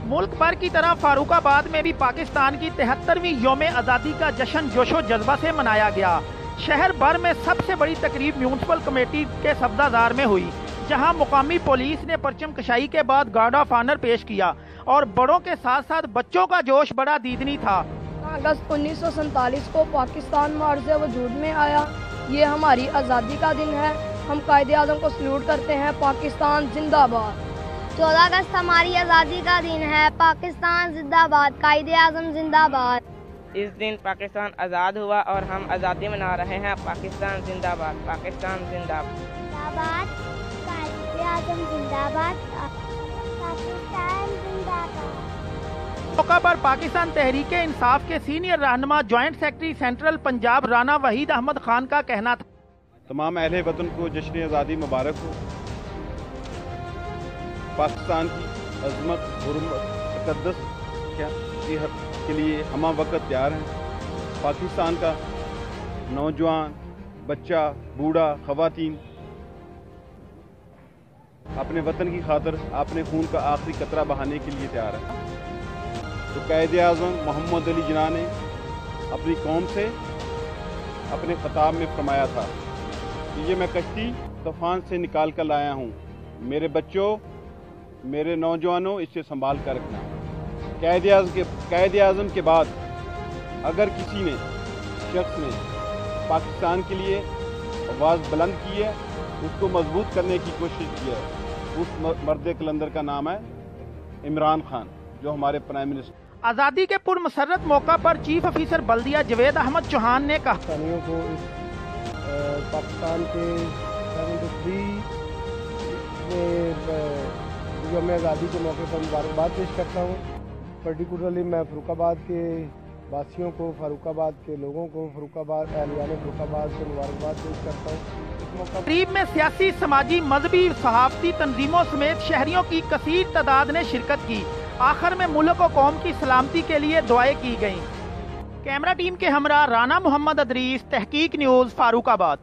मुल्क भर की तरह फारूकाबाद में भी पाकिस्तान की 73वीं यौम आज़ादी का जश्न जोशो जज्बा से मनाया गया। शहर भर में सबसे बड़ी तकरीब म्यूनसिपल कमेटी के सब्ज़ादार में हुई, जहां मुकामी पुलिस ने परचम कशाई के बाद गार्ड ऑफ ऑनर पेश किया और बड़ों के साथ साथ बच्चों का जोश बड़ा दीदनी था। अगस्त 1947 को पाकिस्तान मार्ज़ वजूद में आया। ये हमारी आज़ादी का दिन है। हम कायदे आज़म को सल्यूट करते हैं। पाकिस्तान जिंदाबाद। 14 अगस्त हमारी आज़ादी का दिन है। पाकिस्तान जिंदाबाद, कायदे आज़म जिंदाबाद। इस दिन पाकिस्तान आज़ाद हुआ और हम आज़ादी मना रहे हैं। पाकिस्तान जिंदाबाद, पाकिस्तान जिंदाबाद, कायदे आज़म जिंदाबाद, पाकिस्तान जिंदाबाद। मौका पर पाकिस्तान तहरीक इंसाफ के सीनियर रहनुमा joint secretary central Punjab Rana Waheed Ahmed Khan का कहना था, तमाम अहले वतन को जश्न आज़ादी मुबारक हो। पाकिस्तान की अज़मत, हुर्मत, तक़द्दुस के लिए हम वक्त तैयार हैं। पाकिस्तान का नौजवान, बच्चा, बूढ़ा, ख़वातीन अपने वतन की खातिर अपने खून का आखिरी कतरा बहाने के लिए तैयार है। तो कायदे आज़म मोहम्मद अली जिन्ना ने अपनी कौम से अपने ख़िताब में फरमाया था कि ये मैं कश्ती तूफ़ान से निकाल कर लाया हूँ, मेरे बच्चों, मेरे नौजवानों, इससे संभाल कर रखना। कायदे आज़म के बाद अगर किसी ने शख्स ने पाकिस्तान के लिए आवाज़ बुलंद की है, उसको मजबूत करने की कोशिश की है, उस मर्द कलंदर का नाम है इमरान खान, जो हमारे प्राइम मिनिस्टर। आज़ादी के पुरमसरत मौका पर चीफ ऑफिसर बल्दिया जवेद अहमद चौहान ने कहा, पाकिस्तानियों को इस पाकिस्तान के 73 में यौम आज़ादी के मौके पर मुबारकबाद पेश करता हूँ। पर्टिकुलरली मैं फरुखाबाद के वासियों को, फारूकाबाद के लोगों को, फरुखाबाद अहलियान फरुखाबाद को मुबारकबाद पेश करता हूँ। तकरीब में सियासी, समाजी, मजहबी, सहाफ़ती तंजीमों समेत शहरियों की कसीर तादाद ने शिरकत की। आखिर में मुल्क और कौम की सलामती के लिए दुआएं की गईं। कैमरा टीम के हमरा राना मोहम्मद अदरीस, तहकीक न्यूज़, फारूकाबाद।